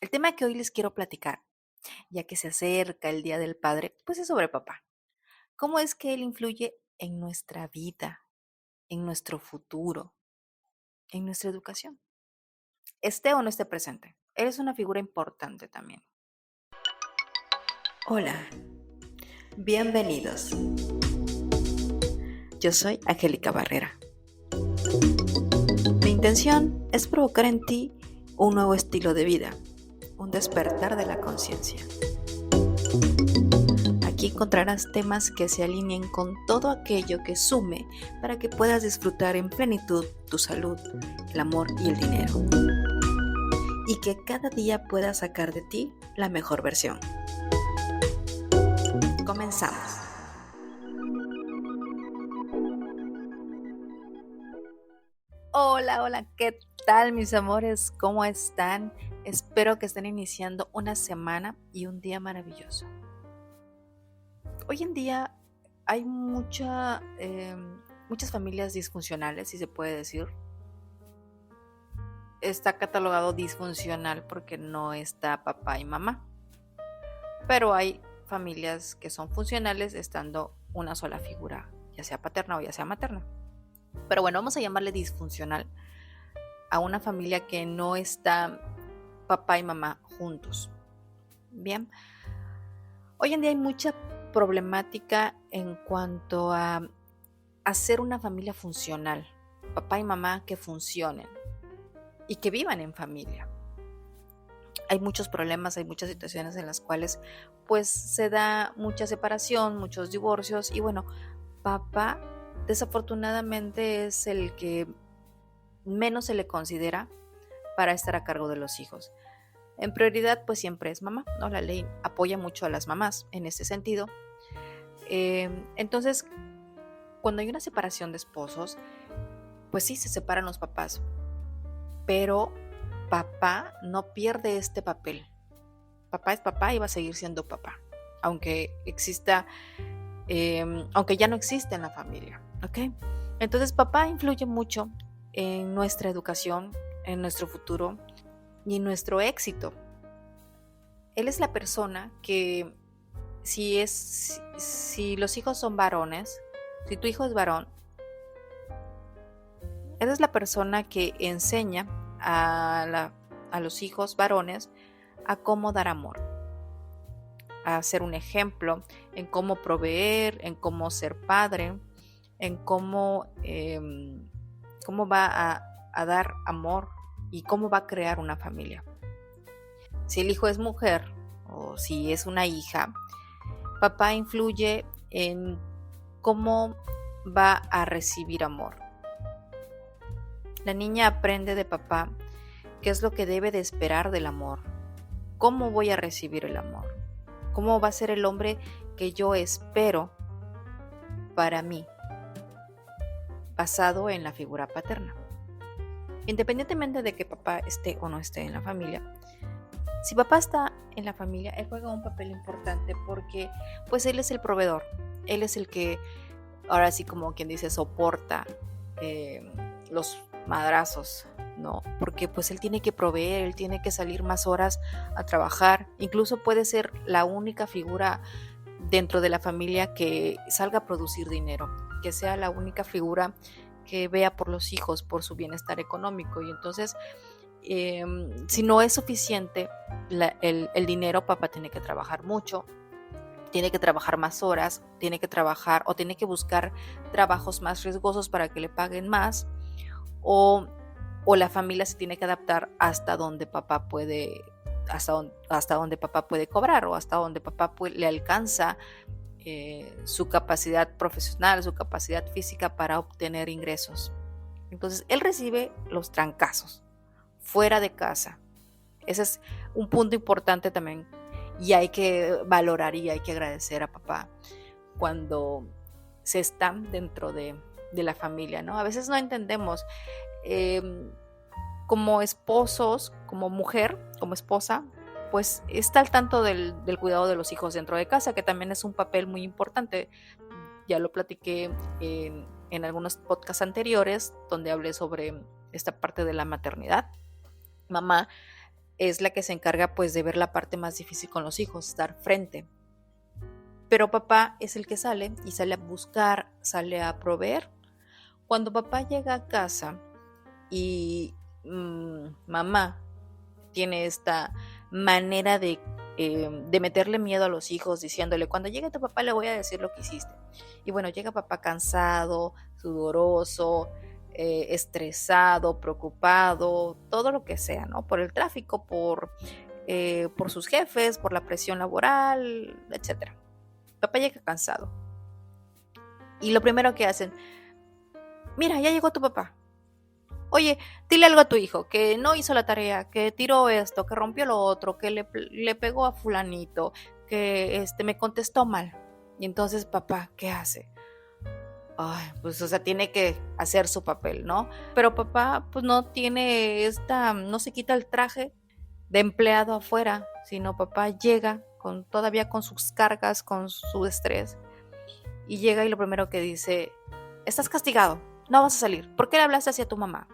El tema que hoy les quiero platicar, ya que se acerca el Día del Padre, pues es sobre papá. ¿Cómo es que él influye en nuestra vida, en nuestro futuro, en nuestra educación? Esté o no esté presente. Él es una figura importante también. Hola, bienvenidos. Yo soy Angélica Barrera. Mi intención es provocar en ti un nuevo estilo de vida, un despertar de la conciencia. Aquí encontrarás temas que se alineen con todo aquello que sume para que puedas disfrutar en plenitud tu salud, el amor y el dinero. Y que cada día puedas sacar de ti la mejor versión. Comenzamos. Hola, ¿qué tal mis amores? ¿Cómo están? Espero que estén iniciando una semana y un día maravilloso. Hoy en día hay muchas familias disfuncionales, si se puede decir. Está catalogado disfuncional porque no está papá y mamá, pero hay familias que son funcionales estando una sola figura, ya sea paterna o ya sea materna. Pero bueno, vamos a llamarle disfuncional a una familia que no está papá y mamá juntos. Bien, hoy en día hay mucha problemática en cuanto a hacer una familia funcional, papá y mamá que funcionen y que vivan en familia. Hay muchos problemas, hay muchas situaciones en las cuales pues se da mucha separación, muchos divorcios y bueno, papá desafortunadamente es el que menos se le considera para estar a cargo de los hijos. En prioridad pues siempre es mamá, ¿no? La ley apoya mucho a las mamás en este sentido. Entonces, cuando hay una separación de esposos, pues sí, se separan los papás, pero papá no pierde este papel. Papá es papá y va a seguir siendo papá, aunque exista, aunque ya no existe en la familia, ¿ok? Entonces papá influye mucho en nuestra educación, en nuestro futuro y en nuestro éxito. Él es la persona que si los hijos son varones, si tu hijo es varón, él es la persona que enseña a los hijos varones a cómo dar amor, a ser un ejemplo en cómo proveer, en cómo ser padre, en cómo va a dar amor y cómo va a crear una familia. Si el hijo es mujer o si es una hija, papá influye en cómo va a recibir amor. La niña aprende de papá qué es lo que debe de esperar del amor, cómo voy a recibir el amor, cómo va a ser el hombre que yo espero para mí, basado en la figura paterna. Independientemente de que papá esté o no esté en la familia, si papá está en la familia, él juega un papel importante porque pues él es el proveedor, él es el que ahora sí como quien dice soporta los madrazos, ¿no? Porque pues él tiene que proveer, él tiene que salir más horas a trabajar, incluso puede ser la única figura dentro de la familia que salga a producir dinero, que sea la única figura que vea por los hijos, por su bienestar económico. Y entonces, si no es suficiente el dinero, papá tiene que trabajar mucho, tiene que trabajar más horas, tiene que trabajar o tiene que buscar trabajos más riesgosos para que le paguen más, o, o la familia se tiene que adaptar hasta donde papá puede, hasta donde papá puede cobrar o hasta donde papá le alcanza su capacidad profesional, su capacidad física para obtener ingresos. Entonces, él recibe los trancazos fuera de casa. Ese es un punto importante también y hay que valorar y hay que agradecer a papá cuando se está dentro de la familia, ¿no? A veces no entendemos como esposos, como mujer, como esposa, pues está al tanto del cuidado de los hijos dentro de casa, que también es un papel muy importante. Ya lo platiqué en algunos podcasts anteriores donde hablé sobre esta parte de la maternidad. Mamá es la que se encarga pues de ver la parte más difícil con los hijos, estar frente. Pero papá es el que sale y sale a buscar, sale a proveer. Cuando papá llega a casa y mamá tiene esta manera de meterle miedo a los hijos, diciéndole, cuando llegue tu papá le voy a decir lo que hiciste. Y bueno, llega papá cansado, sudoroso, estresado, preocupado, todo lo que sea, ¿no? Por el tráfico, por sus jefes, por la presión laboral, etc. Papá llega cansado. Y lo primero que hacen, mira, ya llegó tu papá. Oye, dile algo a tu hijo, que no hizo la tarea, que tiró esto, que rompió lo otro, que le pegó a fulanito, que me contestó mal. Y entonces papá, ¿qué hace? Ay, pues o sea, tiene que hacer su papel, ¿no? Pero papá pues no tiene no se quita el traje de empleado afuera, sino papá llega todavía con sus cargas, con su estrés, y llega y lo primero que dice, estás castigado, no vas a salir, ¿por qué le hablaste así a tu mamá?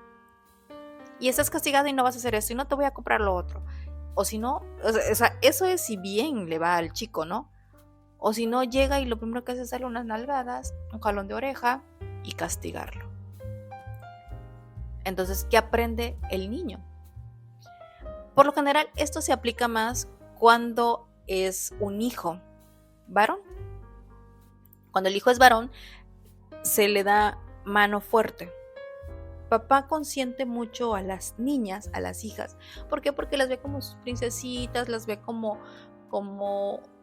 Y estás castigado y no vas a hacer eso, y no te voy a comprar lo otro. O si no, o sea, eso es si bien le va al chico, ¿no? O si no, llega y lo primero que hace es darle unas nalgadas, un jalón de oreja y castigarlo. Entonces, ¿qué aprende el niño? Por lo general, esto se aplica más cuando es un hijo varón. Cuando el hijo es varón, se le da mano fuerte. Papá consiente mucho a las niñas, a las hijas. ¿Por qué? Porque las ve como sus princesitas, las ve como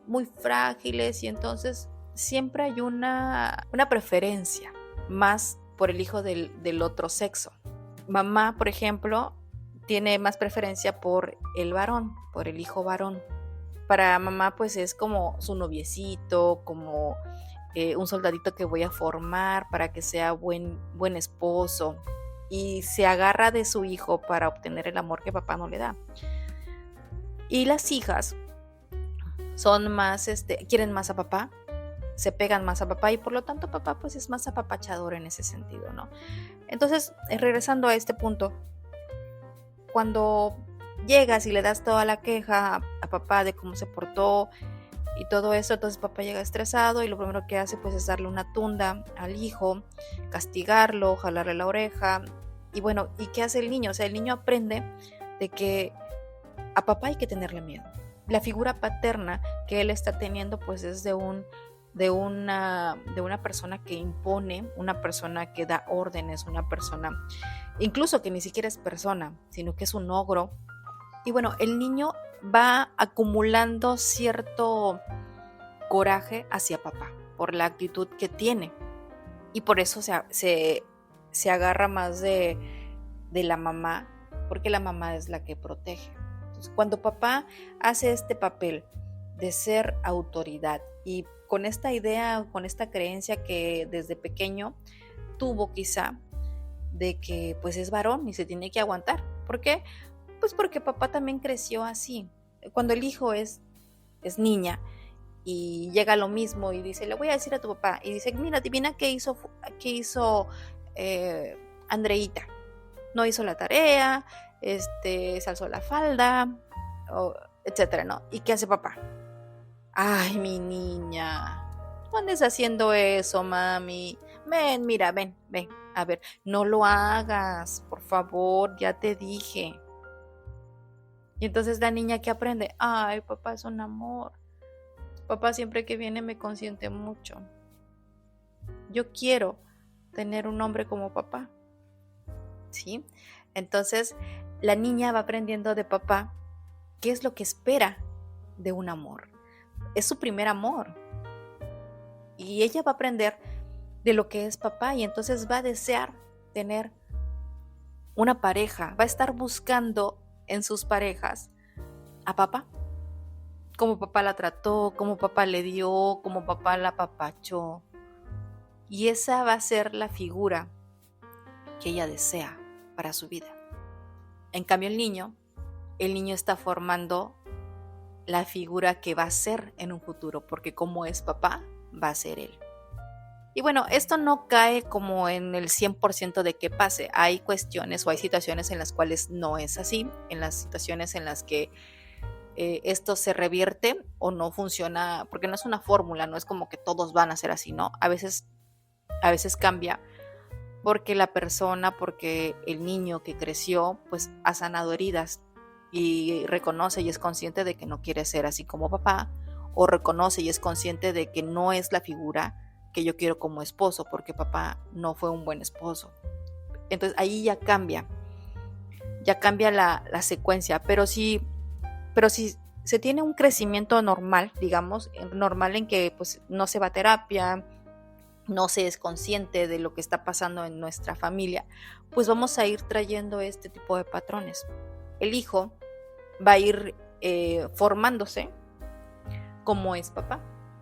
muy frágiles, y entonces siempre hay una preferencia más por el hijo del otro sexo. Mamá, por ejemplo, tiene más preferencia por el varón, por el hijo varón. Para mamá pues es como su noviecito, como un soldadito que voy a formar para que sea buen esposo, y se agarra de su hijo para obtener el amor que papá no le da. Y las hijas son más, quieren más a papá, se pegan más a papá, y por lo tanto papá pues es más apapachador en ese sentido, ¿no? Entonces, regresando a este punto, cuando llegas y le das toda la queja a papá de cómo se portó y todo eso, entonces papá llega estresado y lo primero que hace pues es darle una tunda al hijo, castigarlo, jalarle la oreja. Y bueno, ¿y qué hace el niño? O sea, el niño aprende de que a papá hay que tenerle miedo. La figura paterna que él está teniendo pues es de una persona que impone, una persona que da órdenes, una persona incluso que ni siquiera es persona, sino que es un ogro. Y bueno, el niño va acumulando cierto coraje hacia papá por la actitud que tiene, y por eso se agarra más de la mamá, porque la mamá es la que protege. Entonces, cuando papá hace este papel de ser autoridad, y con esta idea, con esta creencia que desde pequeño tuvo quizá, de que pues es varón y se tiene que aguantar. ¿Por qué? Pues porque papá también creció así. Cuando el hijo es niña y llega lo mismo y dice, le voy a decir a tu papá, y dice, mira, adivina qué hizo Andreita. No hizo la tarea, se alzó la falda, etcétera, ¿no? ¿Y qué hace papá? Ay, mi niña, no andes haciendo eso, mami. Ven, mira, ven, a ver, no lo hagas, por favor, ya te dije. Y entonces la niña que aprende, ay, papá es un amor. Papá siempre que viene me consiente mucho. Yo quiero tener un hombre como papá. ¿Sí? Entonces la niña va aprendiendo de papá qué es lo que espera de un amor. Es su primer amor. Y ella va a aprender de lo que es papá, y entonces va a desear tener una pareja, va a estar buscando en sus parejas a papá, cómo papá la trató, cómo papá le dio, cómo papá la apapachó. Y esa va a ser la figura que ella desea para su vida. En cambio el niño está formando la figura que va a ser en un futuro, porque como es papá, va a ser él. Y bueno, esto no cae como en el 100% de que pase. Hay cuestiones o hay situaciones en las cuales no es así, en las situaciones en las que esto se revierte o no funciona, porque no es una fórmula, no es como que todos van a ser así, ¿no? A veces cambia porque la persona, porque el niño que creció, pues ha sanado heridas y reconoce y es consciente de que no quiere ser así como papá, o reconoce y es consciente de que no es la figura que yo quiero como esposo, porque papá no fue un buen esposo. Entonces ahí ya cambia la secuencia, pero si se tiene un crecimiento normal, digamos, normal en que pues no se va a terapia, no se es consciente de lo que está pasando en nuestra familia, pues vamos a ir trayendo este tipo de patrones. El hijo va a ir formándose como es papá.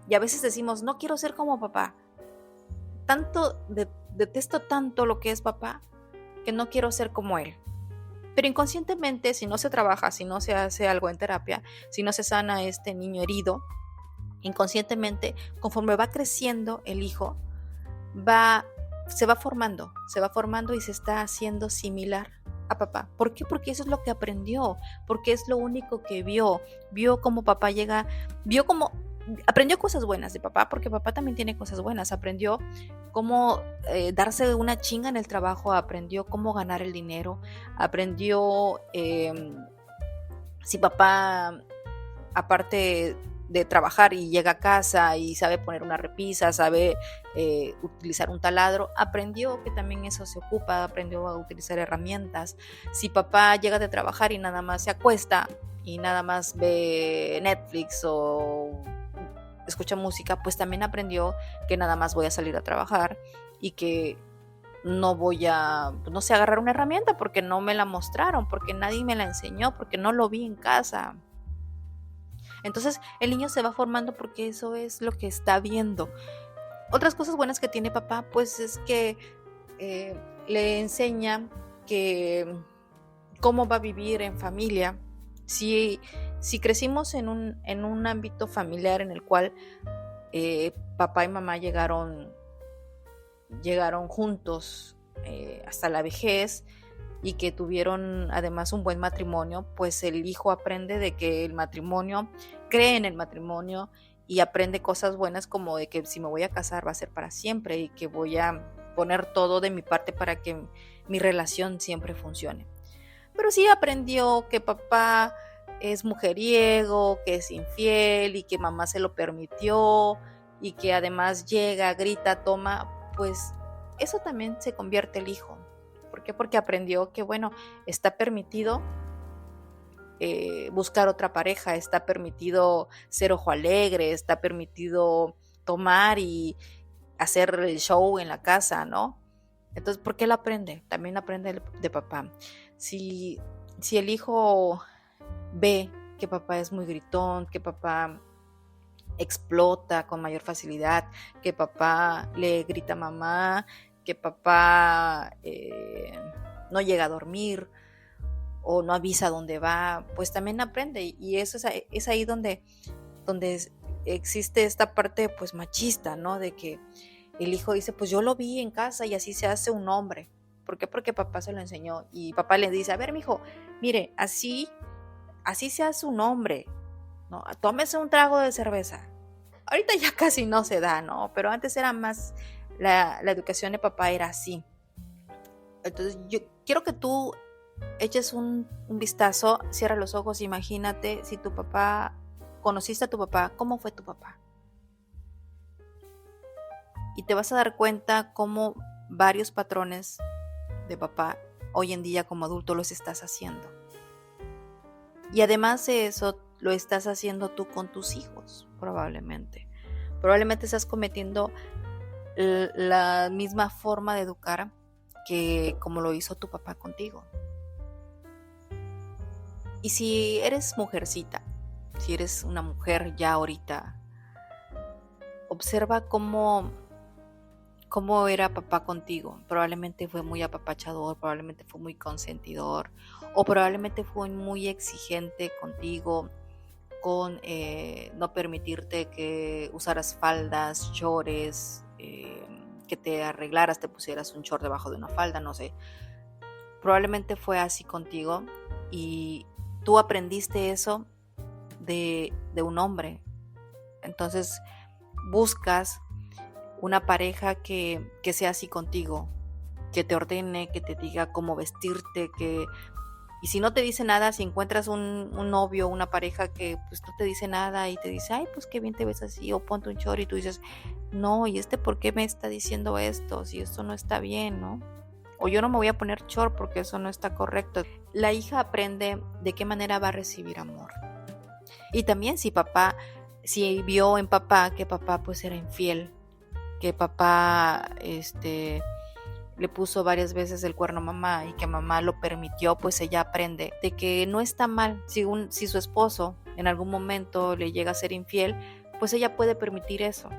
Y a veces decimos, no quiero ser como papá. Detesto tanto lo que es papá que no quiero ser como él. Pero inconscientemente, si no se trabaja, si no se hace algo en terapia, si no se sana este niño herido, inconscientemente, conforme va creciendo el hijo, se va formando y se está haciendo similar a papá. ¿Por qué? Porque eso es lo que aprendió, porque es lo único que vio cómo papá aprendió cosas buenas de papá, porque papá también tiene cosas buenas, aprendió cómo darse una chinga en el trabajo, aprendió cómo ganar el dinero, aprendió si papá aparte de trabajar y llega a casa y sabe poner una repisa, sabe utilizar un taladro, aprendió que también eso se ocupa, aprendió a utilizar herramientas. Si papá llega de trabajar y nada más se acuesta y nada más ve Netflix o escucha música, pues también aprendió que nada más voy a salir a trabajar y que no voy a, no sé, agarrar una herramienta porque no me la mostraron, porque nadie me la enseñó, porque no lo vi en casa. Entonces el niño se va formando porque eso es lo que está viendo. Otras cosas buenas que tiene papá, pues es que le enseña que cómo va a vivir en familia. Si crecimos en un ámbito familiar en el cual papá y mamá llegaron juntos hasta la vejez y que tuvieron además un buen matrimonio, pues el hijo aprende de que el matrimonio, cree en el matrimonio y aprende cosas buenas como de que si me voy a casar va a ser para siempre y que voy a poner todo de mi parte para que mi relación siempre funcione. Pero sí aprendió que papá es mujeriego, que es infiel y que mamá se lo permitió y que además llega, grita, toma, pues eso también se convierte el hijo. ¿Por qué? Porque aprendió que, bueno, está permitido buscar otra pareja, está permitido ser ojo alegre, está permitido tomar y hacer el show en la casa, ¿no? Entonces, ¿por qué lo aprende? También aprende de papá. Si el hijo ve que papá es muy gritón, que papá explota con mayor facilidad, que papá le grita a mamá, que papá no llega a dormir o no avisa dónde va, pues también aprende. Y eso es ahí donde existe esta parte pues machista, ¿no? De que el hijo dice, pues yo lo vi en casa y así se hace un hombre. ¿Por qué? Porque papá se lo enseñó y papá le dice, a ver, mijo, mire, así se hace un hombre, ¿no? Tómese un trago de cerveza. Ahorita ya casi no se da, ¿no? Pero antes era más, la educación de papá era así. Entonces yo quiero que tú eches un vistazo, cierra los ojos, imagínate si tu papá, conociste a tu papá, ¿cómo fue tu papá? Y te vas a dar cuenta cómo varios patrones de papá hoy en día como adulto los estás haciendo. Y además de eso, lo estás haciendo tú con tus hijos, probablemente. Probablemente estás cometiendo la misma forma de educar que como lo hizo tu papá contigo. Y si eres mujercita, si eres una mujer ya ahorita, observa cómo era papá contigo. Probablemente fue muy apapachador, probablemente fue muy consentidor, o probablemente fue muy exigente contigo, con no permitirte que usaras faldas, chores, que te arreglaras, te pusieras un short debajo de una falda, no sé. Probablemente fue así contigo y tú aprendiste eso de un hombre. Entonces buscas una pareja que sea así contigo, que te ordene, que te diga cómo vestirte, y si no te dice nada, si encuentras un novio, una pareja que pues no te dice nada y te dice, ay, pues qué bien te ves así, o ponte un short, y tú dices, no, ¿y por qué me está diciendo esto? Si esto no está bien, ¿no? O yo no me voy a poner short porque eso no está correcto. La hija aprende de qué manera va a recibir amor. Y también si vio en papá que papá pues era infiel, que papá le puso varias veces el cuerno a mamá y que mamá lo permitió, pues ella aprende de que no está mal. Si su esposo en algún momento le llega a ser infiel, pues ella puede permitir eso.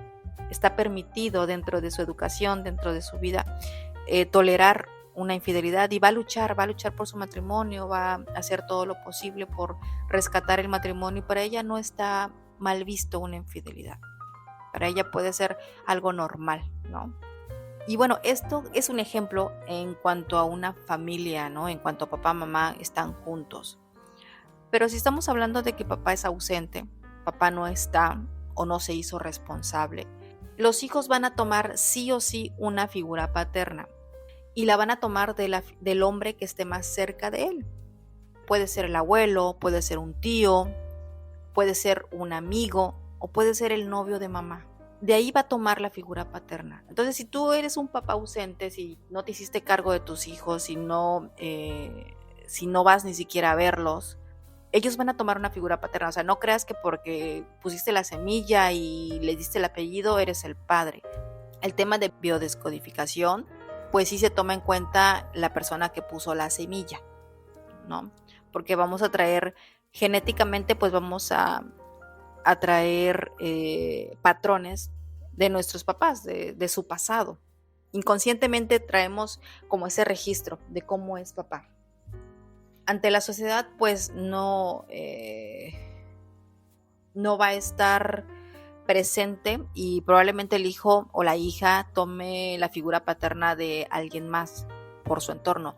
Está permitido dentro de su educación, dentro de su vida, tolerar una infidelidad, y va a luchar por su matrimonio, va a hacer todo lo posible por rescatar el matrimonio, y para ella no está mal visto una infidelidad. Para ella puede ser algo normal, ¿no? Y bueno, esto es un ejemplo en cuanto a una familia, ¿no? En cuanto a papá, mamá están juntos. Pero si estamos hablando de que papá es ausente, papá no está o no se hizo responsable, los hijos van a tomar sí o sí una figura paterna, y la van a tomar del hombre que esté más cerca de él. Puede ser el abuelo, puede ser un tío, puede ser un amigo o puede ser el novio de mamá. De ahí va a tomar la figura paterna. Entonces, si tú eres un papá ausente, si no te hiciste cargo de tus hijos, si no vas ni siquiera a verlos, ellos van a tomar una figura paterna. O sea, no creas que porque pusiste la semilla y le diste el apellido, eres el padre. El tema de biodescodificación, pues sí se toma en cuenta la persona que puso la semilla, ¿no? Porque vamos a traer, genéticamente, pues vamos a traer patrones de nuestros papás, de su pasado. Inconscientemente traemos como ese registro de cómo es papá. Ante la sociedad, pues no va a estar presente, y probablemente el hijo o la hija tome la figura paterna de alguien más por su entorno,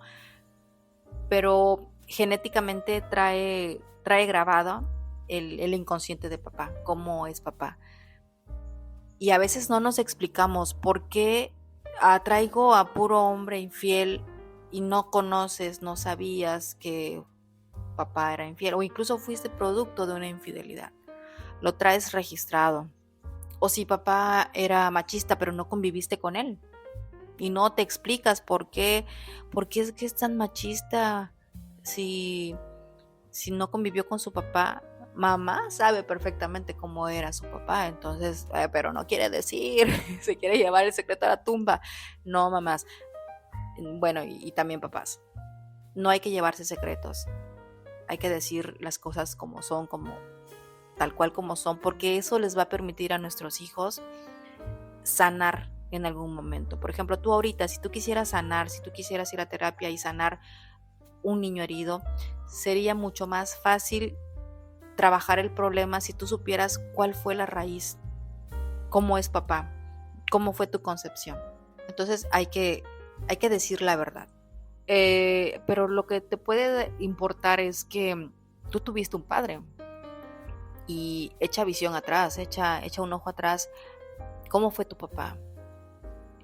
pero genéticamente trae grabado el inconsciente de papá, cómo es papá. Y a veces no nos explicamos por qué atraigo a puro hombre infiel y no conoces, no sabías que papá era infiel, o incluso fuiste producto de una infidelidad. Lo traes registrado. O si papá era machista pero no conviviste con él y no te explicas por qué es que es tan machista si no convivió con su papá. Mamá sabe perfectamente cómo era su papá, entonces, pero no quiere decir, se quiere llevar el secreto a la tumba. No, mamás, bueno, y también papás, no hay que llevarse secretos, hay que decir las cosas como son, como tal cual como son, porque eso les va a permitir a nuestros hijos sanar en algún momento. Por ejemplo, tú ahorita, si tú quisieras sanar, si tú quisieras ir a terapia y sanar un niño herido, sería mucho más fácil trabajar el problema si tú supieras cuál fue la raíz, cómo es papá, cómo fue tu concepción. Entonces hay que decir la verdad. Pero lo que te puede importar es que tú tuviste un padre, y echa visión atrás, echa un ojo atrás. ¿Cómo fue tu papá?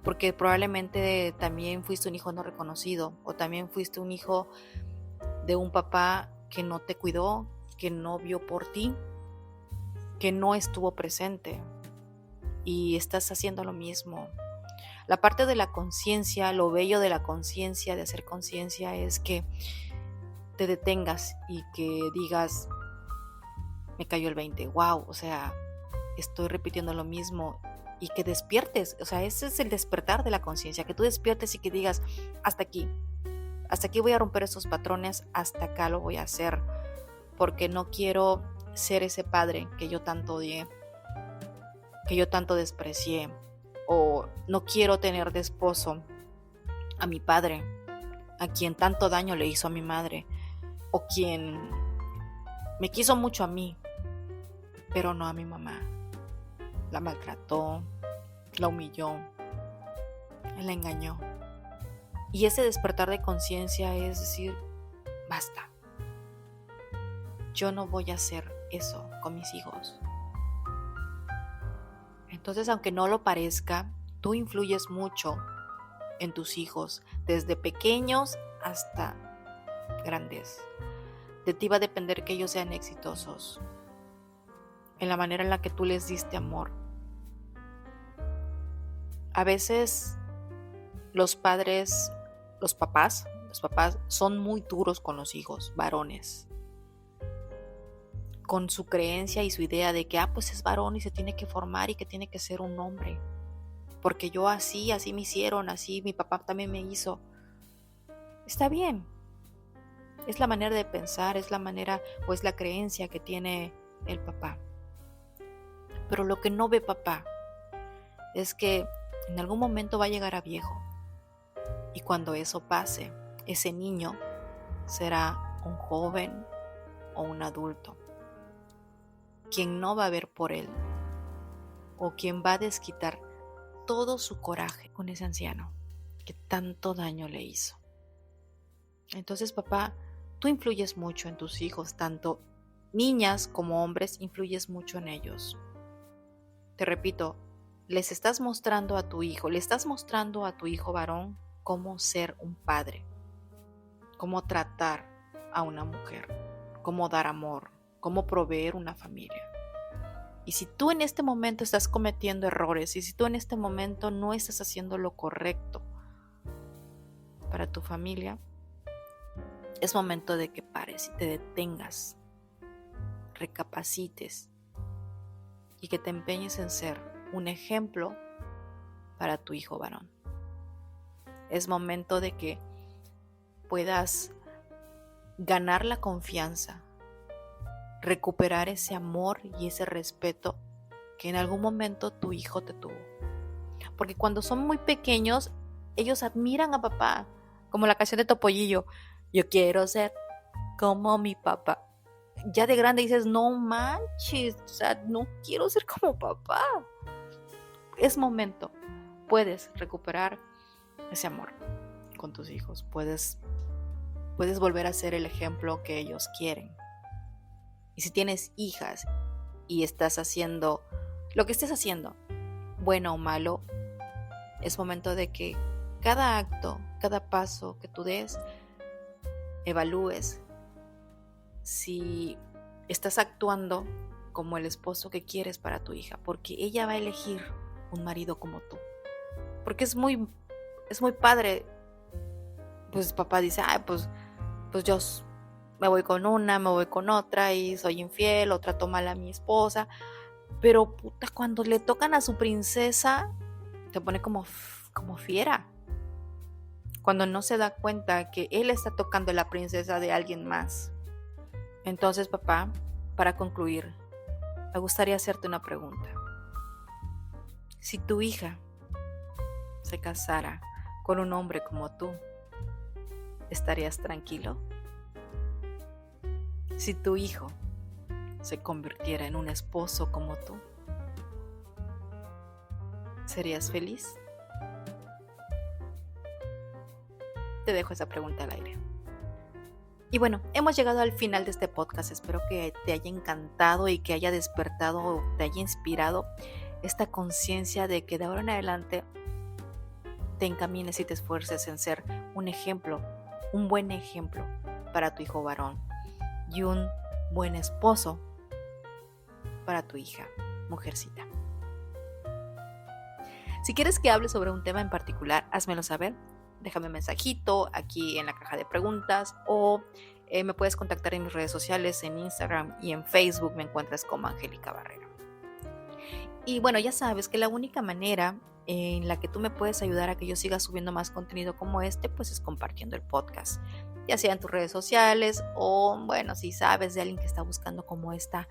Porque probablemente también fuiste un hijo no reconocido, o también fuiste un hijo de un papá que no te cuidó, que no vio por ti, que no estuvo presente, y estás haciendo lo mismo. La parte de la conciencia, lo bello de la conciencia, de hacer conciencia, es que te detengas y que digas, me cayó el 20, wow, o sea, estoy repitiendo lo mismo, y que despiertes. O sea, ese es el despertar de la conciencia, que tú despiertes y que digas, hasta aquí voy a romper esos patrones, hasta acá lo voy a hacer, porque no quiero ser ese padre que yo tanto odié, que yo tanto desprecié, o no quiero tener de esposo a mi padre, a quien tanto daño le hizo a mi madre, o quien me quiso mucho a mí, pero no a mi mamá. La maltrató, la humilló, la engañó. Y ese despertar de conciencia es decir, basta. Yo no voy a hacer eso con mis hijos. Entonces, aunque no lo parezca, tú influyes mucho en tus hijos, desde pequeños hasta grandes. De ti va a depender que ellos sean exitosos, en la manera en la que tú les diste amor. A veces los papás son muy duros con los hijos, varones, con su creencia y su idea de que pues es varón y se tiene que formar y que tiene que ser un hombre. Porque yo así me hicieron, así mi papá también me hizo. Está bien. Es la manera de pensar, es la manera o es la creencia que tiene el papá. Pero lo que no ve papá es que en algún momento va a llegar a viejo. Y cuando eso pase, ese niño será un joven o un adulto. Quien no va a ver por él o quien va a desquitar todo su coraje con ese anciano que tanto daño le hizo. Entonces, papá, tú influyes mucho en tus hijos, tanto niñas como hombres, influyes mucho en ellos. Te repito, le estás mostrando a tu hijo varón cómo ser un padre, cómo tratar a una mujer, cómo dar amor, cómo proveer una familia. Y si tú en este momento estás cometiendo errores, y si tú en este momento no estás haciendo lo correcto para tu familia, es momento de que pares y te detengas, recapacites y que te empeñes en ser un ejemplo para tu hijo varón. Es momento de que puedas ganar la confianza, recuperar ese amor y ese respeto que en algún momento tu hijo te tuvo. Porque cuando son muy pequeños, ellos admiran a papá, como la canción de Topollillo, yo quiero ser como mi papá. Ya de grande dices, no manches, o sea, no quiero ser como papá. Es momento, puedes recuperar ese amor con tus hijos, puedes volver a ser el ejemplo que ellos quieren. Y si tienes hijas y estás haciendo lo que estés haciendo, bueno o malo, es momento de que cada acto, cada paso que tú des, evalúes si estás actuando como el esposo que quieres para tu hija, porque ella va a elegir un marido como tú. Porque es muy padre, pues papá dice, pues yo me voy con una, me voy con otra y soy infiel, otra toma a mi esposa, pero puta, cuando le tocan a su princesa, te pone como fiera. Cuando no se da cuenta que él está tocando a la princesa de alguien más. Entonces, papá, para concluir, me gustaría hacerte una pregunta. Si tu hija se casara con un hombre como tú, ¿estarías tranquilo? Si tu hijo se convirtiera en un esposo como tú, ¿serías feliz? Te dejo esa pregunta al aire. Y bueno, hemos llegado al final de este podcast. Espero que te haya encantado y que haya despertado o te haya inspirado esta conciencia de que de ahora en adelante te encamines y te esfuerces en ser un ejemplo, un buen ejemplo para tu hijo varón y un buen esposo para tu hija, mujercita. Si quieres que hable sobre un tema en particular, házmelo saber. Déjame un mensajito aquí en la caja de preguntas o me puedes contactar en mis redes sociales, en Instagram y en Facebook me encuentras como Angélica Barrera. Y bueno, ya sabes que la única manera en la que tú me puedes ayudar a que yo siga subiendo más contenido como este, pues es compartiendo el podcast, ya sea en tus redes sociales o bueno, si sabes de alguien que está buscando como esta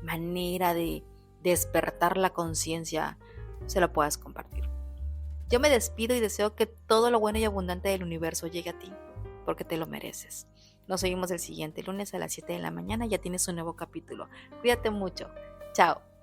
manera de despertar la conciencia, se lo puedas compartir. Yo me despido y deseo que todo lo bueno y abundante del universo llegue a ti, porque te lo mereces. Nos seguimos el siguiente lunes a las 7 de la mañana, ya tienes un nuevo capítulo. Cuídate mucho. Chao.